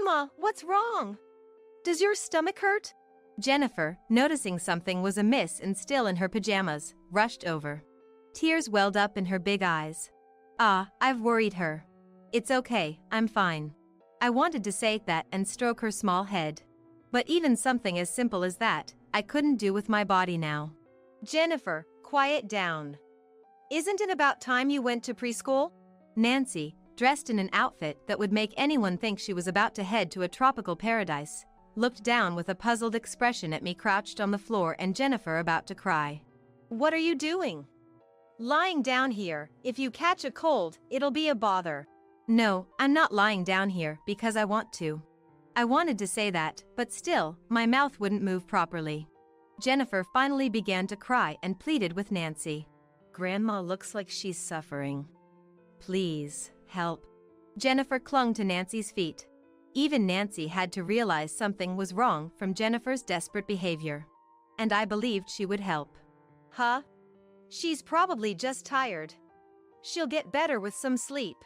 Grandma, what's wrong? Does your stomach hurt? Jennifer, noticing something was amiss and still in her pajamas, rushed over. Tears welled up in her big eyes. I've worried her. It's okay, I'm fine. I wanted to say that and stroke her small head. But even something as simple as that, I couldn't do with my body now. Jennifer, quiet down. Isn't it about time you went to preschool? Nancy, dressed in an outfit that would make anyone think she was about to head to a tropical paradise, looked down with a puzzled expression at me crouched on the floor and Jennifer about to cry. What are you doing? Lying down here. If you catch a cold, it'll be a bother. No, I'm not lying down here because I want to. I wanted to say that, but still, my mouth wouldn't move properly. Jennifer finally began to cry and pleaded with Nancy. Grandma looks like she's suffering. Please, help. Jennifer clung to Nancy's feet. Even Nancy had to realize something was wrong from Jennifer's desperate behavior. And I believed she would help. Huh? She's probably just tired. She'll get better with some sleep.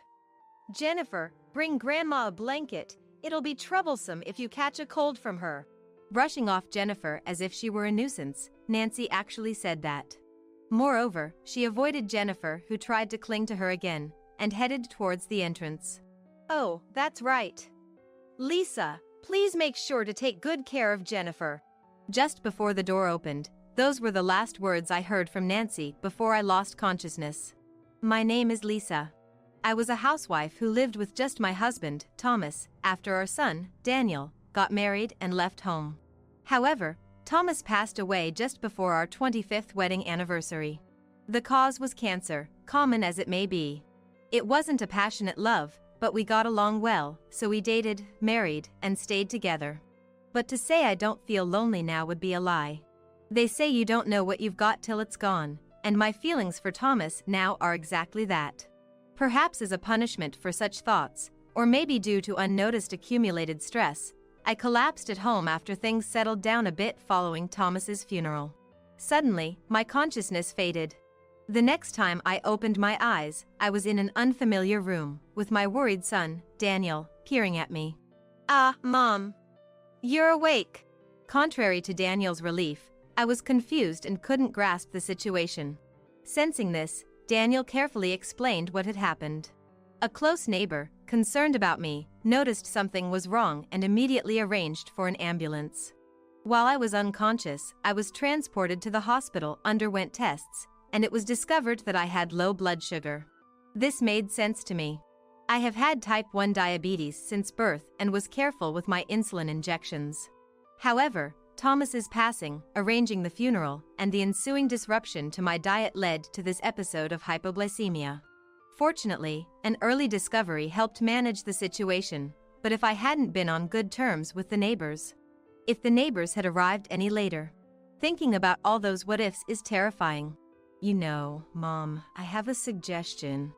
Jennifer, bring Grandma a blanket. It'll be troublesome if you catch a cold from her. Brushing off Jennifer as if she were a nuisance, Nancy actually said that. Moreover, she avoided Jennifer, who tried to cling to her again, and headed towards the entrance. Oh, that's right. Lisa, please make sure to take good care of Jennifer. Just before the door opened, those were the last words I heard from Nancy before I lost consciousness. My name is Lisa. I was a housewife who lived with just my husband, Thomas, after our son, Daniel, got married and left home. However, Thomas passed away just before our 25th wedding anniversary. The cause was cancer, common as it may be. It wasn't a passionate love, but we got along well, so we dated, married, and stayed together. But to say I don't feel lonely now would be a lie. They say you don't know what you've got till it's gone, and my feelings for Thomas now are exactly that. Perhaps as a punishment for such thoughts, or maybe due to unnoticed accumulated stress, I collapsed at home after things settled down a bit following Thomas's funeral. Suddenly, my consciousness faded. The next time I opened my eyes, I was in an unfamiliar room, with my worried son, Daniel, peering at me. Mom. You're awake. Contrary to Daniel's relief, I was confused and couldn't grasp the situation. Sensing this, Daniel carefully explained what had happened. A close neighbor, concerned about me, noticed something was wrong and immediately arranged for an ambulance. While I was unconscious, I was transported to the hospital, underwent tests, and it was discovered that I had low blood sugar. This made sense to me. I have had type 1 diabetes since birth and was careful with my insulin injections. However, Thomas's passing, arranging the funeral, and the ensuing disruption to my diet led to this episode of hypoglycemia. Fortunately, an early discovery helped manage the situation, but if I hadn't been on good terms with the neighbors, if the neighbors had arrived any later, thinking about all those what-ifs is terrifying. You know, Mom, I have a suggestion.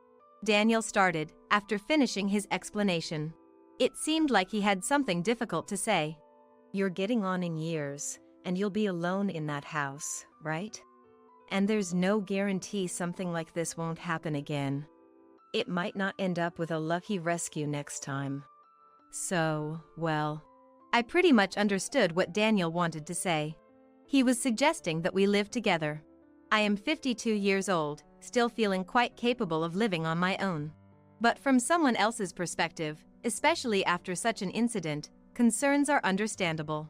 Daniel started, after finishing his explanation. It seemed like he had something difficult to say. You're getting on in years, and you'll be alone in that house, right? And there's no guarantee something like this won't happen again. It might not end up with a lucky rescue next time. So, well, I pretty much understood what Daniel wanted to say. He was suggesting that we live together. I am 52 years old, still feeling quite capable of living on my own. But from someone else's perspective, especially after such an incident, concerns are understandable.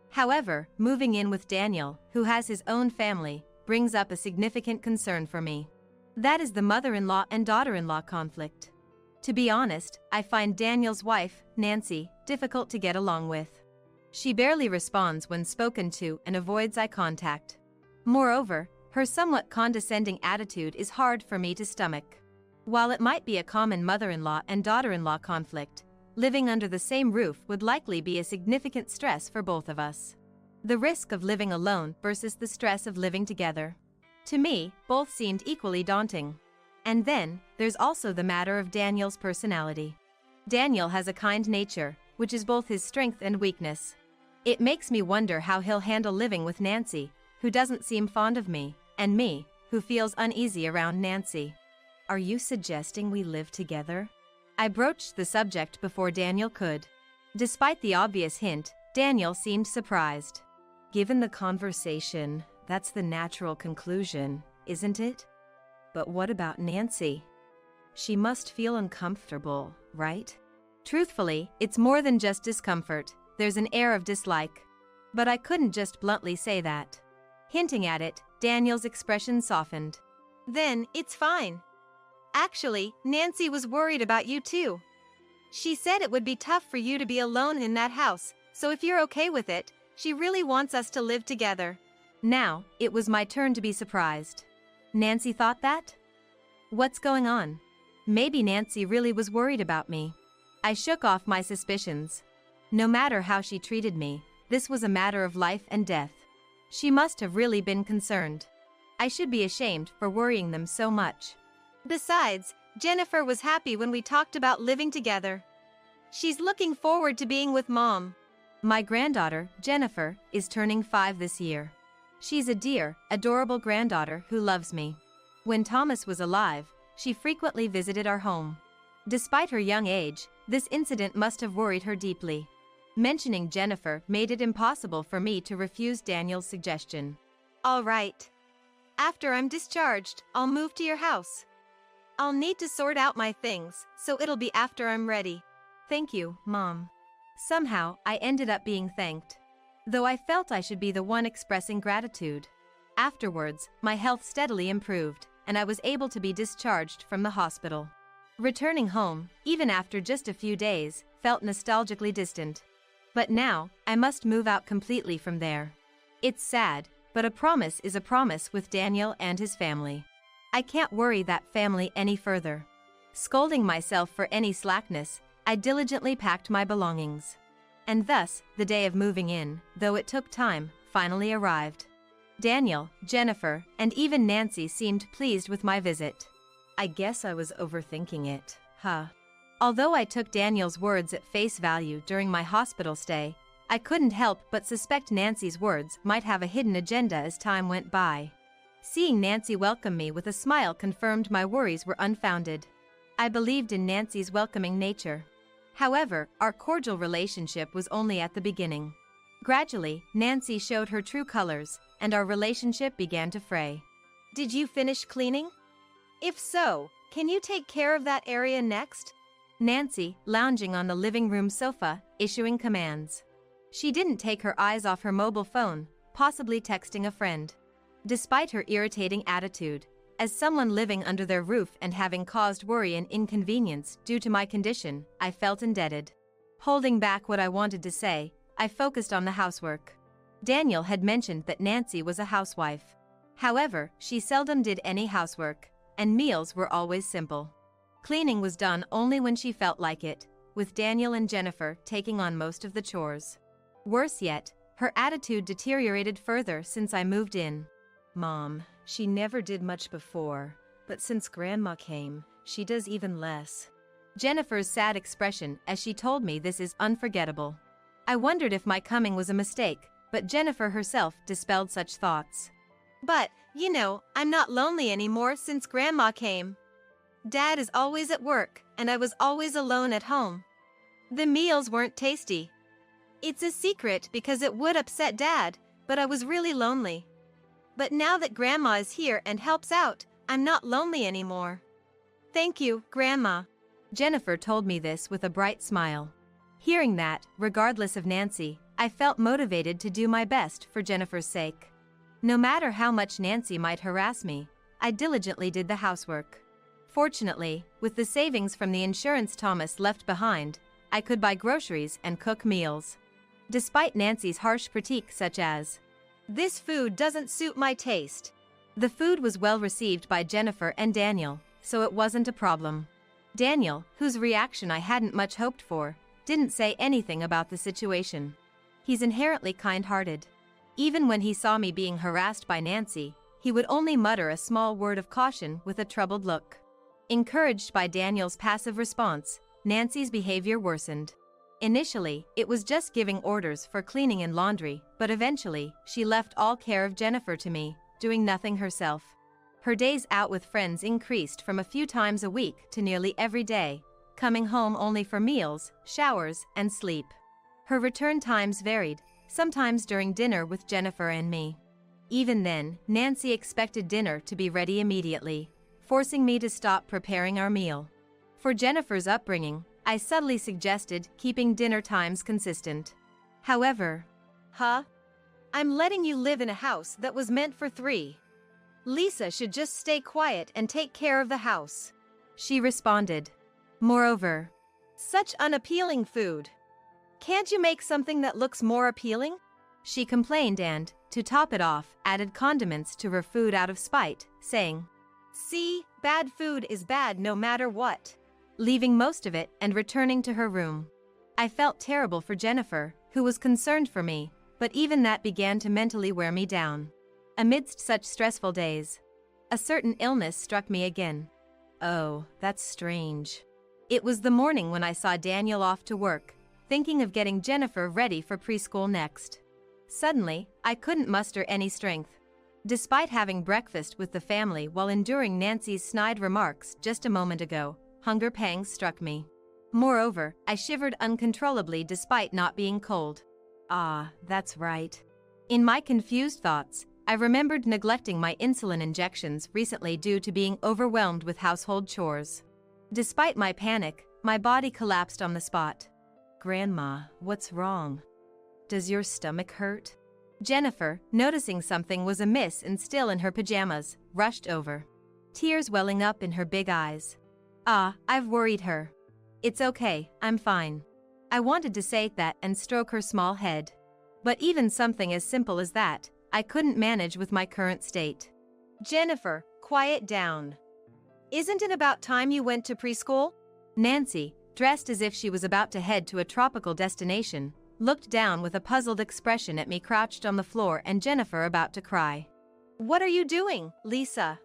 However, moving in with Daniel, who has his own family, brings up a significant concern for me. That is the mother-in-law and daughter-in-law conflict. To be honest, I find Daniel's wife, Nancy, difficult to get along with. She barely responds when spoken to and avoids eye contact. Moreover, her somewhat condescending attitude is hard for me to stomach. While it might be a common mother-in-law and daughter-in-law conflict, living under the same roof would likely be a significant stress for both of us. The risk of living alone versus the stress of living together. To me, both seemed equally daunting. And then, there's also the matter of Daniel's personality. Daniel has a kind nature, which is both his strength and weakness. It makes me wonder how he'll handle living with Nancy, who doesn't seem fond of me, and me, who feels uneasy around Nancy. Are you suggesting we live together? I broached the subject before Daniel could. Despite the obvious hint, Daniel seemed surprised. Given the conversation, that's the natural conclusion, isn't it? But what about Nancy? She must feel uncomfortable, right? Truthfully, it's more than just discomfort, there's an air of dislike. But I couldn't just bluntly say that. Hinting at it, Daniel's expression softened. Then, it's fine. Actually, Nancy was worried about you too. She said it would be tough for you to be alone in that house, so if you're okay with it, she really wants us to live together. Now, it was my turn to be surprised. Nancy thought that? What's going on? Maybe Nancy really was worried about me. I shook off my suspicions. No matter how she treated me, this was a matter of life and death. She must have really been concerned. I should be ashamed for worrying them so much. Besides, Jennifer was happy when we talked about living together. She's looking forward to being with Mom. My granddaughter, Jennifer, is turning 5 this year. She's a dear, adorable granddaughter who loves me. When Thomas was alive, she frequently visited our home. Despite her young age, this incident must have worried her deeply. Mentioning Jennifer made it impossible for me to refuse Daniel's suggestion. All right. After I'm discharged, I'll move to your house. I'll need to sort out my things, so it'll be after I'm ready. Thank you, Mom. Somehow, I ended up being thanked. Though I felt I should be the one expressing gratitude. Afterwards, my health steadily improved, and I was able to be discharged from the hospital. Returning home, even after just a few days, felt nostalgically distant. But now, I must move out completely from there. It's sad, but a promise is a promise with Daniel and his family. I can't worry that family any further. Scolding myself for any slackness, I diligently packed my belongings. And thus, the day of moving in, though it took time, finally arrived. Daniel, Jennifer, and even Nancy seemed pleased with my visit. I guess I was overthinking it, huh? Although I took Daniel's words at face value during my hospital stay, I couldn't help but suspect Nancy's words might have a hidden agenda as time went by. Seeing Nancy welcome me with a smile confirmed my worries were unfounded. I believed in Nancy's welcoming nature. However, our cordial relationship was only at the beginning. Gradually, Nancy showed her true colors, and our relationship began to fray. Did you finish cleaning? If so, can you take care of that area next? Nancy, lounging on the living room sofa, issuing commands. She didn't take her eyes off her mobile phone, possibly texting a friend. Despite her irritating attitude, as someone living under their roof and having caused worry and inconvenience due to my condition, I felt indebted. Holding back what I wanted to say, I focused on the housework. Daniel had mentioned that Nancy was a housewife. However, she seldom did any housework, and meals were always simple. Cleaning was done only when she felt like it, with Daniel and Jennifer taking on most of the chores. Worse yet, her attitude deteriorated further since I moved in. Mom, she never did much before, but since Grandma came, she does even less. Jennifer's sad expression as she told me this is unforgettable. I wondered if my coming was a mistake, but Jennifer herself dispelled such thoughts. But, I'm not lonely anymore since Grandma came. Dad is always at work, and I was always alone at home. The meals weren't tasty. It's a secret because it would upset Dad, but I was really lonely. But now that Grandma is here and helps out, I'm not lonely anymore. Thank you, Grandma. Jennifer told me this with a bright smile. Hearing that, regardless of Nancy, I felt motivated to do my best for Jennifer's sake. No matter how much Nancy might harass me, I diligently did the housework. Fortunately, with the savings from the insurance Thomas left behind, I could buy groceries and cook meals. Despite Nancy's harsh critique such as, "This food doesn't suit my taste," the food was well received by Jennifer and Daniel, so it wasn't a problem. Daniel, whose reaction I hadn't much hoped for, didn't say anything about the situation. He's inherently kind-hearted. Even when he saw me being harassed by Nancy, he would only mutter a small word of caution with a troubled look. Encouraged by Daniel's passive response, Nancy's behavior worsened. Initially, it was just giving orders for cleaning and laundry, but eventually, she left all care of Jennifer to me, doing nothing herself. Her days out with friends increased from a few times a week to nearly every day, coming home only for meals, showers, and sleep. Her return times varied, sometimes during dinner with Jennifer and me. Even then, Nancy expected dinner to be ready immediately, forcing me to stop preparing our meal. For Jennifer's upbringing, I subtly suggested keeping dinner times consistent. However, I'm letting you live in a house that was meant for 3. Lisa should just stay quiet and take care of the house. she responded. Moreover, Such unappealing food. Can't you make something that looks more appealing? she complained and, to top it off, added condiments to her food out of spite, saying, See, bad food is bad no matter what. leaving most of it and returning to her room. I felt terrible for Jennifer, who was concerned for me, but even that began to mentally wear me down. Amidst such stressful days, a certain illness struck me again. Oh, that's strange. It was the morning when I saw Daniel off to work, thinking of getting Jennifer ready for preschool next. Suddenly, I couldn't muster any strength. Despite having breakfast with the family while enduring Nancy's snide remarks just a moment ago, hunger pangs struck me. Moreover, I shivered uncontrollably despite not being cold. Ah, that's right. In my confused thoughts, I remembered neglecting my insulin injections recently due to being overwhelmed with household chores. Despite my panic, my body collapsed on the spot. Grandma, what's wrong? Does your stomach hurt? Jennifer, noticing something was amiss and still in her pajamas, rushed over. Tears welling up in her big eyes. Ah, I've worried her. It's okay, I'm fine. I wanted to say that and stroke her small head. But even something as simple as that, I couldn't manage with my current state. Jennifer, quiet down. Isn't it about time you went to preschool? Nancy, dressed as if she was about to head to a tropical destination, looked down with a puzzled expression at me crouched on the floor and Jennifer about to cry. What are you doing, Lisa?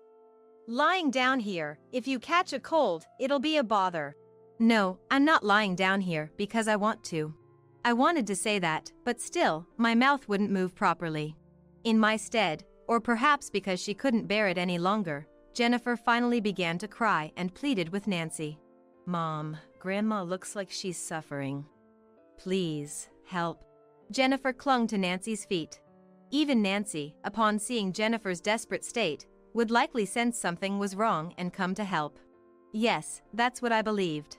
Lying down here. If you catch a cold, it'll be a bother. No, I'm not lying down here because I want to. I wanted to say that, but still, my mouth wouldn't move properly. In my stead, or perhaps because she couldn't bear it any longer, Jennifer finally began to cry and pleaded with Nancy. Mom, Grandma looks like she's suffering. Please, help. Jennifer clung to Nancy's feet. Even Nancy, upon seeing Jennifer's desperate state, would likely sense something was wrong and come to help. Yes, that's what I believed.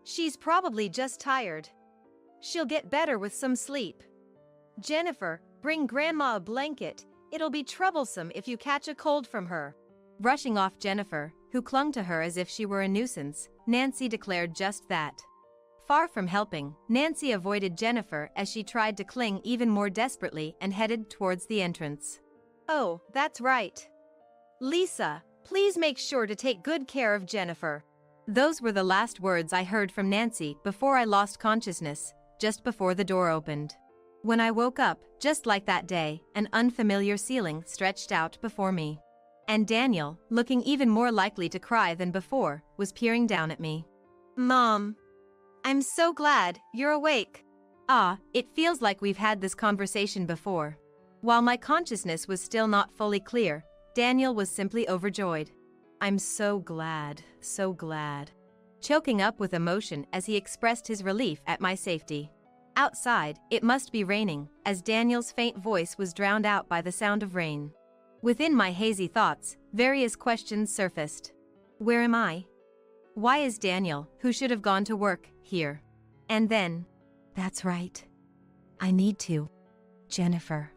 She's probably just tired. She'll get better with some sleep. Jennifer, bring Grandma a blanket. It'll be troublesome if you catch a cold from her. Rushing off Jennifer, who clung to her as if she were a nuisance, Nancy declared just that. Far from helping, Nancy avoided Jennifer as she tried to cling even more desperately and headed towards the entrance. Oh, that's right. Lisa, please make sure to take good care of Jennifer. Those were the last words I heard from Nancy before I lost consciousness, just before the door opened. When I woke up, just like that day, an unfamiliar ceiling stretched out before me. And Daniel, looking even more likely to cry than before, was peering down at me. Mom, I'm so glad you're awake. Ah, it feels like we've had this conversation before. While my consciousness was still not fully clear, Daniel was simply overjoyed. I'm so glad, so glad. Choking up with emotion as he expressed his relief at my safety. Outside, it must be raining, as Daniel's faint voice was drowned out by the sound of rain. Within my hazy thoughts, various questions surfaced. Where am I? Why is Daniel, who should have gone to work, here? And then, that's right. I need to. Jennifer.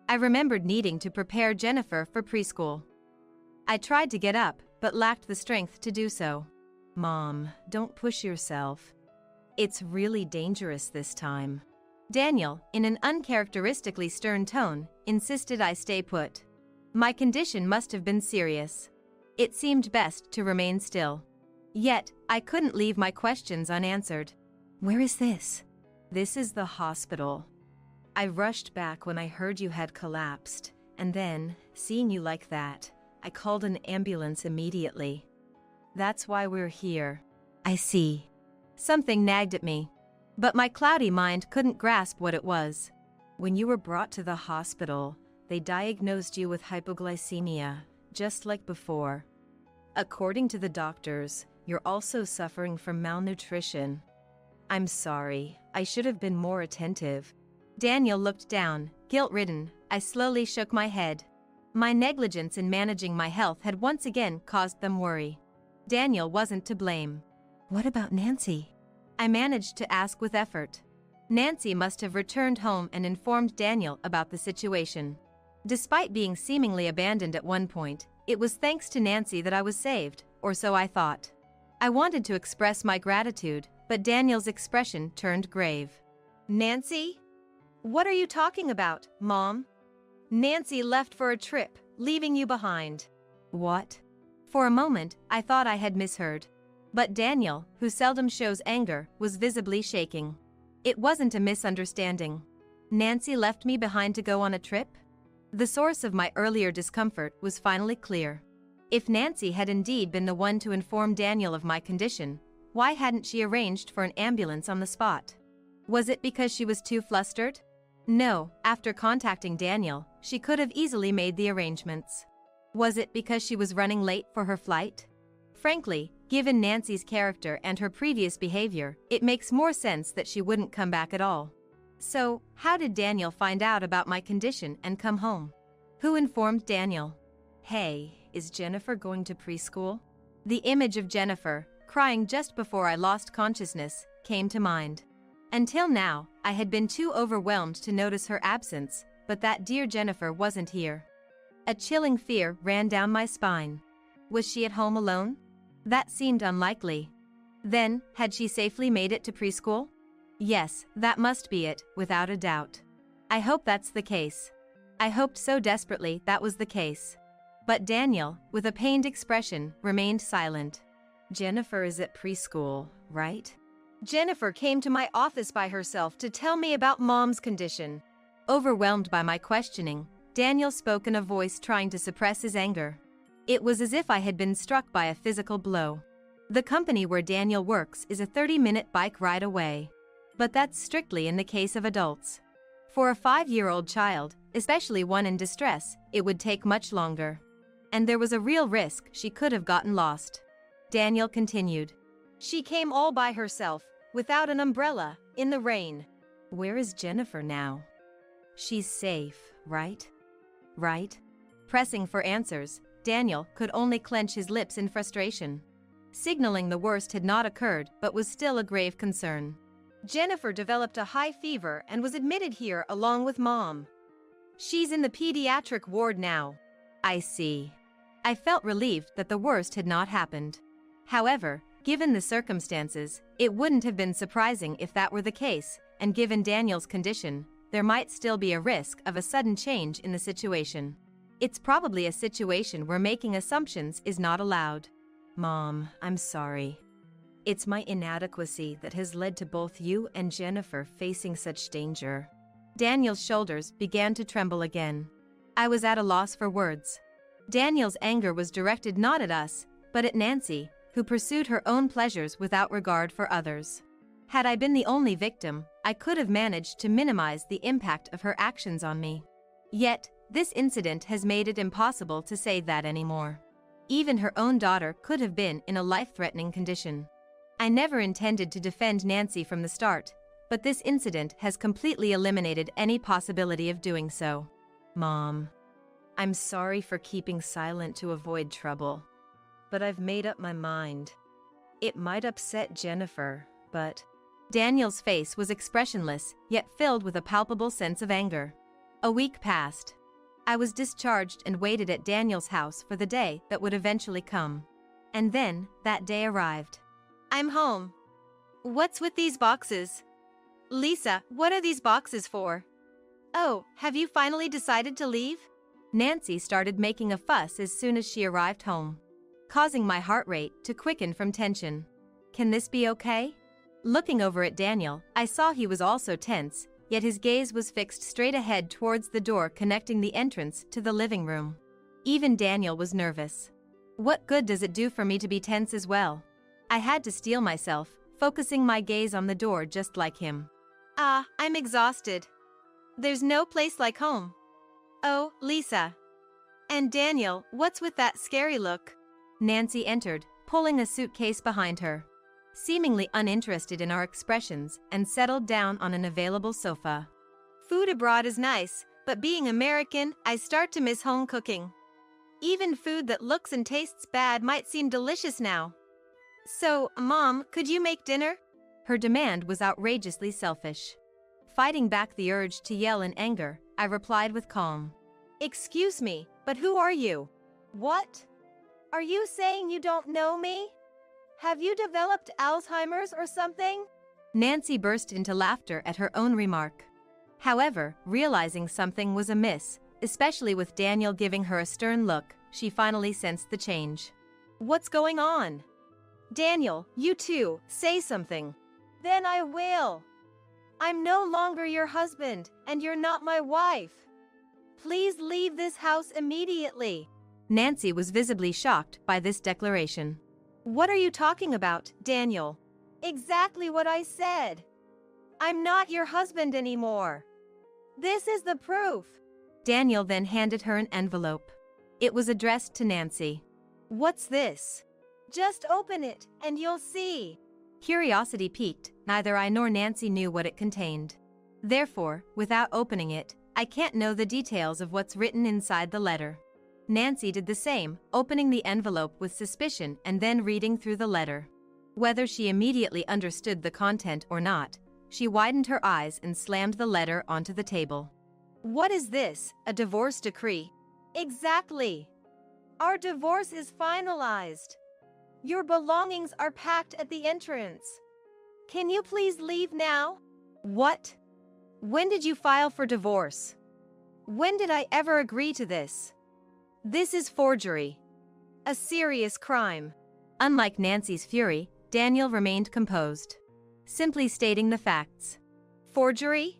I remembered needing to prepare Jennifer for preschool. I tried to get up, but lacked the strength to do so. Mom, don't push yourself. It's really dangerous this time. Daniel, in an uncharacteristically stern tone, insisted I stay put. My condition must have been serious. It seemed best to remain still. Yet, I couldn't leave my questions unanswered. Where is this? This is the hospital. I rushed back when I heard you had collapsed, and then, seeing you like that, I called an ambulance immediately. That's why we're here. I see. Something nagged at me, but my cloudy mind couldn't grasp what it was. When you were brought to the hospital, they diagnosed you with hypoglycemia, just like before. According to the doctors, you're also suffering from malnutrition. I'm sorry, I should have been more attentive. Daniel looked down, guilt-ridden. I slowly shook my head. My negligence in managing my health had once again caused them worry. Daniel wasn't to blame. What about Nancy? I managed to ask with effort. Nancy must have returned home and informed Daniel about the situation. Despite being seemingly abandoned at one point, it was thanks to Nancy that I was saved, or so I thought. I wanted to express my gratitude, but Daniel's expression turned grave. Nancy? What are you talking about, Mom? Nancy left for a trip, leaving you behind. What? For a moment, I thought I had misheard. But Daniel, who seldom shows anger, was visibly shaking. It wasn't a misunderstanding. Nancy left me behind to go on a trip? The source of my earlier discomfort was finally clear. If Nancy had indeed been the one to inform Daniel of my condition, why hadn't she arranged for an ambulance on the spot? Was it because she was too flustered? No, after contacting Daniel, she could have easily made the arrangements. Was it because she was running late for her flight? Frankly, given Nancy's character and her previous behavior, it makes more sense that she wouldn't come back at all. So, how did Daniel find out about my condition and come home? Who informed Daniel? Hey, is Jennifer going to preschool? The image of Jennifer, crying just before I lost consciousness, came to mind. Until now, I had been too overwhelmed to notice her absence, but that dear Jennifer wasn't here. A chilling fear ran down my spine. Was she at home alone? That seemed unlikely. Then, had she safely made it to preschool? Yes, that must be it, without a doubt. I hope that's the case. I hoped so desperately that was the case. But Daniel, with a pained expression, remained silent. Jennifer is at preschool, right? Jennifer came to my office by herself to tell me about Mom's condition. Overwhelmed by my questioning, Daniel spoke in a voice trying to suppress his anger. It was as if I had been struck by a physical blow. The company where Daniel works is a 30-minute bike ride away. But that's strictly in the case of adults. For a 5-year-old child, especially one in distress, it would take much longer. And there was a real risk she could have gotten lost. Daniel continued. She came all by herself, without an umbrella, in the rain. Where is Jennifer now? She's safe, right? Right? Pressing for answers, Daniel could only clench his lips in frustration. Signaling the worst had not occurred but was still a grave concern. Jennifer developed a high fever and was admitted here along with Mom. She's in the pediatric ward now. I see. I felt relieved that the worst had not happened. However, given the circumstances, it wouldn't have been surprising if that were the case, and given Daniel's condition, there might still be a risk of a sudden change in the situation. It's probably a situation where making assumptions is not allowed. Mom, I'm sorry. It's my inadequacy that has led to both you and Jennifer facing such danger. Daniel's shoulders began to tremble again. I was at a loss for words. Daniel's anger was directed not at us, but at Nancy, who pursued her own pleasures without regard for others. Had I been the only victim, I could have managed to minimize the impact of her actions on me. Yet, this incident has made it impossible to say that anymore. Even her own daughter could have been in a life-threatening condition. I never intended to defend Nancy from the start, but this incident has completely eliminated any possibility of doing so. Mom, I'm sorry for keeping silent to avoid trouble, but I've made up my mind. It might upset Jennifer, but... Daniel's face was expressionless, yet filled with a palpable sense of anger. A week passed. I was discharged and waited at Daniel's house for the day that would eventually come. And then, that day arrived. I'm home. What's with these boxes? Lisa, what are these boxes for? Oh, have you finally decided to leave? Nancy started making a fuss as soon as she arrived home, causing my heart rate to quicken from tension. Can this be okay? Looking over at Daniel, I saw he was also tense, yet his gaze was fixed straight ahead towards the door connecting the entrance to the living room. Even Daniel was nervous. What good does it do for me to be tense as well? I had to steel myself, focusing my gaze on the door just like him. I'm exhausted. There's no place like home. Oh, Lisa. And Daniel, what's with that scary look? Nancy entered, pulling a suitcase behind her. seemingly uninterested in our expressions, and settled down on an available sofa. Food abroad is nice, but being American, I start to miss home cooking. Even food that looks and tastes bad might seem delicious now. So, Mom, could you make dinner? Her demand was outrageously selfish. Fighting back the urge to yell in anger, I replied with calm. Excuse me, but who are you? What? Are you saying you don't know me? Have you developed Alzheimer's or something? Nancy burst into laughter at her own remark. However, realizing something was amiss, especially with Daniel giving her a stern look, she finally sensed the change. What's going on? Daniel, you too, say something. Then I will. I'm no longer your husband, and you're not my wife. Please leave this house immediately. Nancy was visibly shocked by this declaration. What are you talking about, Daniel? Exactly what I said. I'm not your husband anymore. This is the proof. Daniel then handed her an envelope. It was addressed to Nancy. What's this? Just open it, and you'll see. Curiosity piqued, neither I nor Nancy knew what it contained. Therefore, without opening it, I can't know the details of what's written inside the letter. Nancy did the same, opening the envelope with suspicion and then reading through the letter. Whether she immediately understood the content or not, she widened her eyes and slammed the letter onto the table. What is this, a divorce decree? Exactly. Our divorce is finalized. Your belongings are packed at the entrance. Can you please leave now? What? When did you file for divorce? When did I ever agree to this? This is forgery. A serious crime. Unlike Nancy's fury, Daniel remained composed, simply stating the facts. Forgery?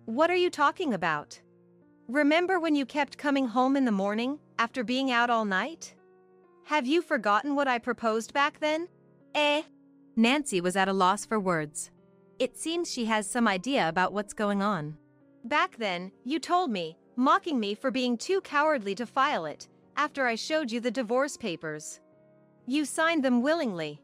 What are you talking about? Remember when you kept coming home in the morning after being out all night? Have you forgotten what I proposed back then? Nancy was at a loss for words. It seems she has some idea about what's going on. Back then, you told me, mocking me for being too cowardly to file it, after I showed you the divorce papers. You signed them willingly.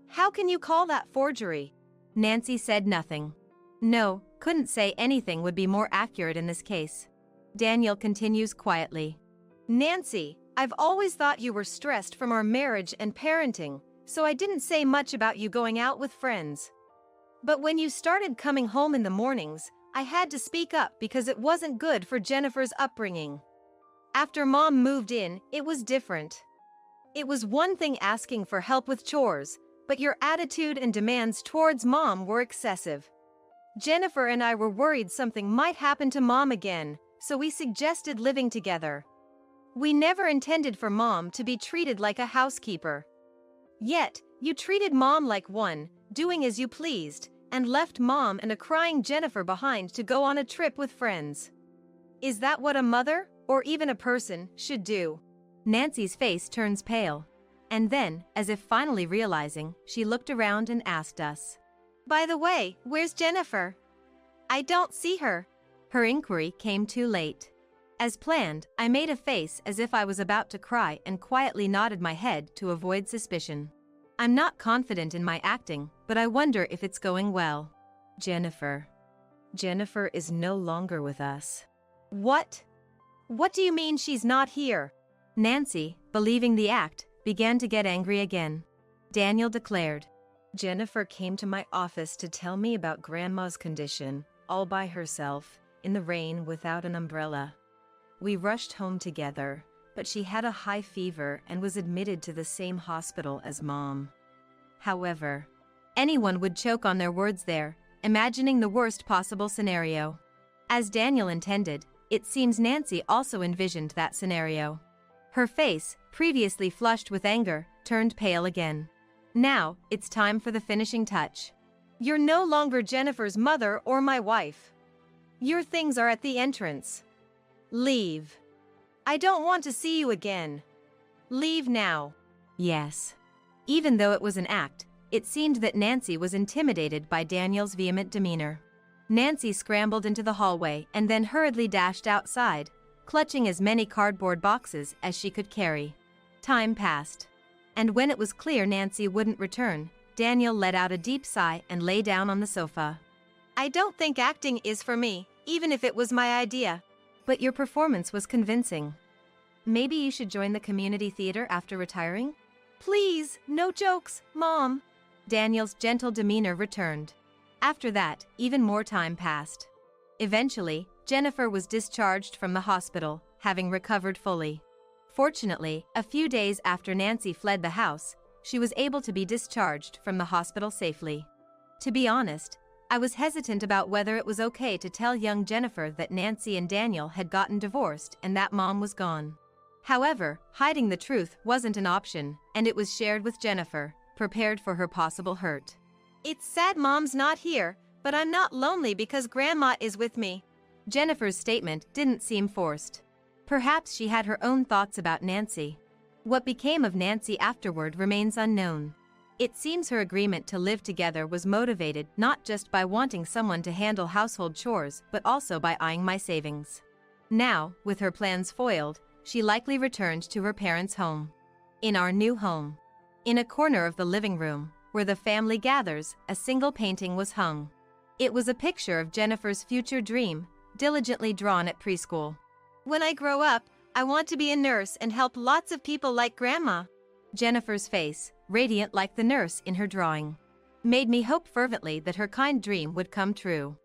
How can you call that forgery? Nancy said nothing. No, couldn't say anything would be more accurate in this case. Daniel continues quietly. Nancy, I've always thought you were stressed from our marriage and parenting, so I didn't say much about you going out with friends. But when you started coming home in the mornings, I had to speak up because it wasn't good for Jennifer's upbringing. After Mom moved in, it was different. It was one thing asking for help with chores, but your attitude and demands towards Mom were excessive. Jennifer and I were worried something might happen to Mom again, so we suggested living together. We never intended for Mom to be treated like a housekeeper. Yet, you treated Mom like one, doing as you pleased, and left Mom and a crying Jennifer behind to go on a trip with friends. Is that what a mother, or even a person, should do? Nancy's face turns pale. And then, as if finally realizing, she looked around and asked us. By the way, where's Jennifer? I don't see her. Her inquiry came too late. As planned, I made a face as if I was about to cry and quietly nodded my head to avoid suspicion. I'm not confident in my acting, but I wonder if it's going well. Jennifer is no longer with us. What? What do you mean she's not here? Nancy, believing the act, began to get angry again. Daniel declared. Jennifer came to my office to tell me about Grandma's condition, all by herself, in the rain without an umbrella. We rushed home together, but she had a high fever and was admitted to the same hospital as Mom. However, anyone would choke on their words there, imagining the worst possible scenario. As Daniel intended, it seems Nancy also envisioned that scenario. Her face, previously flushed with anger, turned pale again. Now, it's time for the finishing touch. You're no longer Jennifer's mother or my wife. Your things are at the entrance. Leave. I don't want to see you again. Leave now. Yes. Even though it was an act, it seemed that Nancy was intimidated by Daniel's vehement demeanor. Nancy scrambled into the hallway and then hurriedly dashed outside, clutching as many cardboard boxes as she could carry. Time passed. And when it was clear Nancy wouldn't return, Daniel let out a deep sigh and lay down on the sofa. I don't think acting is for me, even if it was my idea. But your performance was convincing. Maybe you should join the community theater after retiring? Please, no jokes, Mom. Daniel's gentle demeanor returned. After that, even more time passed. Eventually, Jennifer was discharged from the hospital, having recovered fully. Fortunately, a few days after Nancy fled the house, she was able to be discharged from the hospital safely. To be honest, I was hesitant about whether it was okay to tell young Jennifer that Nancy and Daniel had gotten divorced and that Mom was gone. However, hiding the truth wasn't an option, and it was shared with Jennifer, prepared for her possible hurt. It's sad Mom's not here, but I'm not lonely because Grandma is with me. Jennifer's statement didn't seem forced. Perhaps she had her own thoughts about Nancy. What became of Nancy afterward remains unknown. It seems her agreement to live together was motivated not just by wanting someone to handle household chores but also by eyeing my savings. Now, with her plans foiled, she likely returned to her parents' home. In our new home. In a corner of the living room, where the family gathers, a single painting was hung. It was a picture of Jennifer's future dream, diligently drawn at preschool. When I grow up, I want to be a nurse and help lots of people like Grandma. Jennifer's face, radiant like the nurse in her drawing, made me hope fervently that her kind dream would come true.